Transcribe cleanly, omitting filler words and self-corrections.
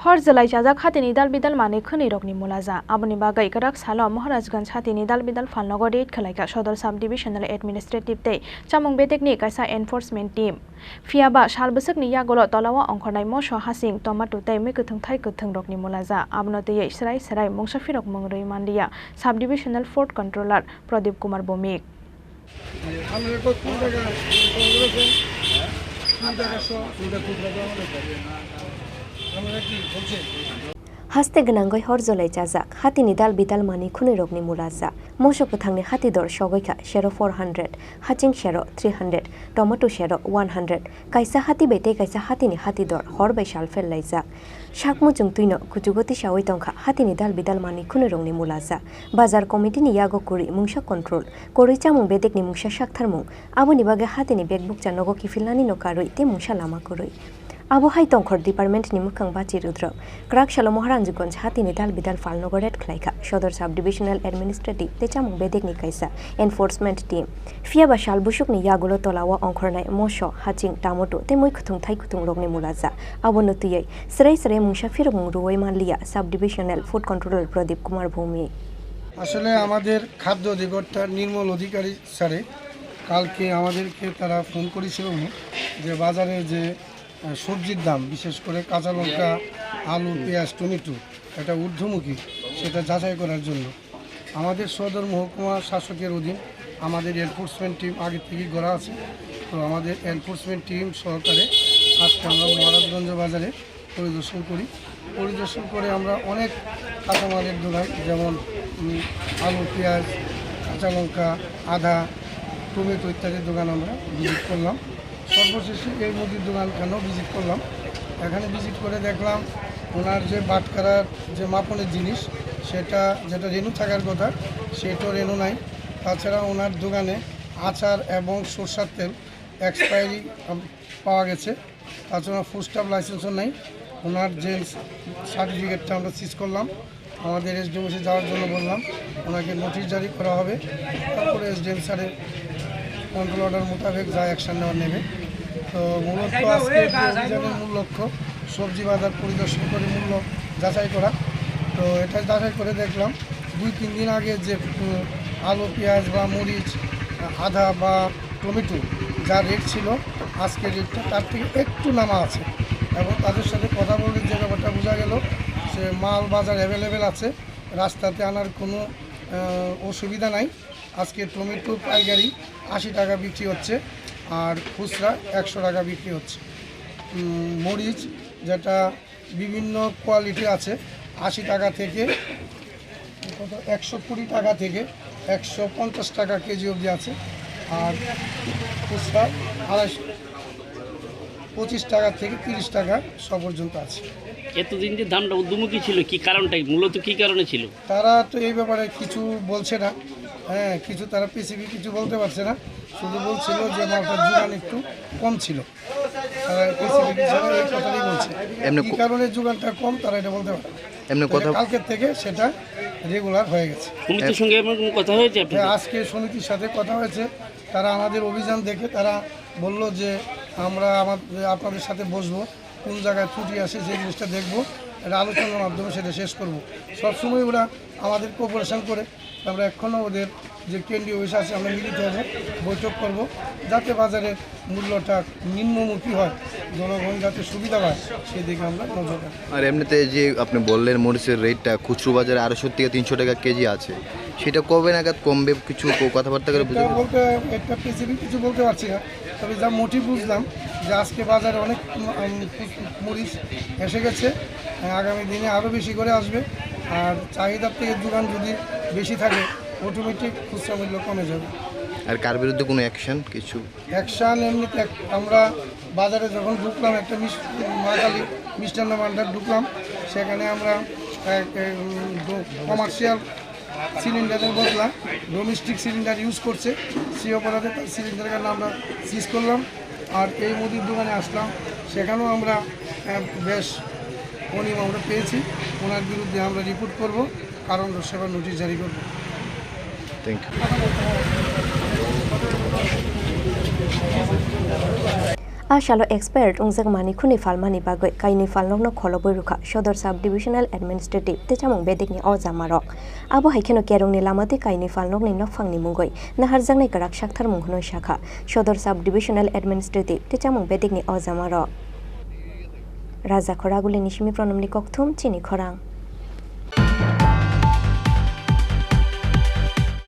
हर जलाई जाजाक हातिनि दाल बिदाल माने खनै रकनि मुलाजा आबनि बागै गराक सालो महाराजगंज हातिनि दाल बिदाल फालनगर डेट खलाइका सदर सब डिविजनल एडमिनिस्ट्रेटिव ते चामुं बेदेकनि कायसा एनफोर्समेंट टीम फियाबा साल बोसोरनि यागोलो तलावा अंखरनाय मसो हासिं टमाटो तै मैगोथों थाइ गोथों रकनि मुलाजा आबनो तैयै सराय सराय मुंसाफिरक मंगरै मानदिया sub divisional food controller Pradip Kumar Bhowmik हास्ते गनांगै हर जलाई जाजाक हातिनि दाल बिदाल मानि खुनै रकनि मुलाजा मोसो गोथांनि हाति दर सगैखा शेरो 400 हाचिं शेरो 300 टमेटो शेरो 100 कायसा हाति बेते कायसा हातिनि हाति दर हर बाय साल फेल लाइजाक शाकमुजों तुइनो कुजुगति सावै तंखा हातिनि दाल बिदाल मानि खुनै रकनि मुलाजा बाजार कमिटिनि यागो कुरि मुंसा कंट्रोल कोरै चामुं बेदेकनि मुंसा साकथारमुं आबोनि बागे हातिनि बेगबुक जानगो किफिलनानि नकारै ते मुंसा लामा कुरै आबो हाई तंखर डिपार्टमेंटनि मुखां बाचि रुद्र क्राक शालो महाराजगंज हातिनि दाल बिदाल फालनगर खलाइखा सदर सब डिविजनल एडमिनिस्ट्रेटिव ते चामुं बेदेकनि कायसा एनफोर्समेंट टीम फियाबा साल बुसुकनि यागुलो तलावा अंखरनाय मसो हाचिं टमेटो ते मैखुथुं थाइखुथुं रकनि मुलाजा आबो नतुयै सराय सराय मुंसाफिर मुंरुयै मानलिया sub divisional food controller Pradip Kumar Bhowmik আসলে আমাদের খাদ্য অধিকর্তার নির্মল অধিকারী স্যারে কালকে আমাদেরকে তারা ফোন করেছিল যে বাজারে যে সবজির দাম বিশেষ করে কাঁচা লঙ্কা আলু পেঁয়াজ টমেটো এটা ঊর্ধ্বমুখী সেটা যাচাই করার জন্য আমাদের সদর মহকুমা শাসকের অধীন আমাদের এনফোর্সমেন্ট টিম আগে থেকেই গড়া আছে তো আমাদের এনফোর্সমেন্ট টিম সহকারে আজকে আমরা মহারাজগঞ্জ বাজারে পরিদর্শন করে আমরা অনেক কাঁচামালের দোকান যেমন আলু পেঁয়াজ কাঁচা লঙ্কা আদা টমেটো ইত্যাদির দোকান আমরা ভিজিট করলাম সর্বশেষে এই মুদির দোকানখানেও ভিজিট করলাম এখানে ভিজিট করে দেখলাম ওনার যে বাটকারার যে মাপনের জিনিস সেটা যেটা রেনু থাকার কথা সেটাও রেনু নাই তাছাড়া ওনার দোকানে আচার এবং সরষার তেল এক্সপায়ারি পাওয়া গেছে তাছাড়া ফুড স্টাফ লাইসেন্সও নাই ওনার যে সার্টিফিকেটটা আমরা সিজ করলাম আমাদের এসডিএম অফিসে যাওয়ার জন্য বললাম ওনাকে নোটিশ জারি করা হবে তারপরে এসডিএম স্যারের কন্ট্রোল অর্ডার মোতাবেক যা অ্যাকশন নেওয়া নেবে তো মূলত আজকে অভিযানের মূল লক্ষ্য সবজি বাজার পরিদর্শন করে মূল্য যাচাই করা তো এটা যাচাই করে দেখলাম 2-3 দিন আগে যে আলু পেঁয়াজ বা মরিচ আদা বা টমেটো যা রেট ছিল আজকে রেটটা তার থেকে একটু নামা আছে এবং তাদের সাথে কথা বলে যে ব্যাপারটা বোঝা গেল সে মাল বাজার অ্যাভেলেবেল আছে রাস্তাতে আনার কোনো অসুবিধা নাই আজকে টমেটো পাইকারি 80 টাকা বিক্রি হচ্ছে আর খুচরা 100 টাকা বিক্রি হচ্ছে মরিচ যেটা বিভিন্ন কোয়ালিটি আছে 80 টাকা থেকে 120 টাকা থেকে 150 টাকা কেজি অবধি আছে আর খুচরা 25 টাকা থেকে 30 টাকা সব পর্যন্ত আছে এতদিন যে দামটা ঊর্ধ্বমুখী ছিল কি কারণটাই মূলত কি কারণে ছিল তারা তো এই ব্যাপারে কিছু বলছে না হ্যাঁ কিছু তারা স্পেসিফিক কিছু বলতে পারছে না শুধু বলছিল যে মালটার যোগান একটু কম ছিল তারা স্পেসিফিক হিসাবে এই কথাই বলছে এই কারণে যোগানটা কম তারা এটা বলতে পারে এমনি কথা কালকের থেকে সেটা রেগুলার হয়ে গেছে সমিতির সঙ্গে এমন কথা হয়েছে আজকে সমিতির সাথে কথা হয়েছে তারা আমাদের অভিযান দেখে তারা বলল যে আমরা আপনাদের সাথে বসবো কোন জায়গায় ত্রুটি আছে সেই জিনিসটা দেখবো এটা আলোচনার মাধ্যমে সেটা শেষ করব সবসময় ওরা আমাদের কোঅপারেশন করে আমরা এখনও ওদের যে কেন্দ্রীয় অফিস আছে আমরা মিলিত হব বৈঠক করব যাতে বাজারের মূল্যটা নিম্নমুখী হয় জনগণ যাতে সুবিধা পায় সেদিকে আমরা নজর রাখি আর এমনিতে যে আপনি বললেন মরিচের রেটটা খুচরো বাজারে 250 থেকে 300 টাকা কেজি আছে সেটা কবে নাগাদ কমবে কিছু কথাবার্তা করে বলতে একটা স্পেসিফিক কিছু বলতে পারছি না তবে যা মোটিভ বুঝলাম যে আজকে বাজারে অনেক মরিচ এসে গেছে আগামী দিনে আরও বেশি করে আসবে আর চাহিদার থেকে যোগান যদি বেশি থাকে অটোমেটিক খুচরা মূল্য কমে যাবে আর কার বিরুদ্ধে কোনো অ্যাকশন এমনিতে আমরা বাজারে যখন ঢুকলাম একটা মাকালি মিষ্টান্ন ভান্ডার ঢুকলাম সেখানে আমরা কমার্শিয়াল সিলিন্ডারের বদলা ডোমেস্টিক সিলিন্ডার ইউজ করছে সেই অপরাধে তার সিলিন্ডারের আমরা সিজ করলাম আর এই মুদির দোকানে আসলাম সেখানেও আমরা বেশ অনিয়ম আমরা পেয়েছি ওনার বিরুদ্ধে আমরা রিপোর্ট করব কারণ সেবার নোটিশ জারি করব thank you Ashalo expert ungjak manikhuni falmani bagoi kaini falnokno kholoboi rukha Sadar SubDivisional Administrative te Chamung Bedekni o jamarok abo haikeno kerongni lamati kaini falnokni nokphangni mungoi naharjaknai karak sakthar munghono shakha Sadar SubDivisional Administrative te Chamung Bedekni o jamarok Raja Khoraguli Nishimi Pranamni Kokthum Chini Khorang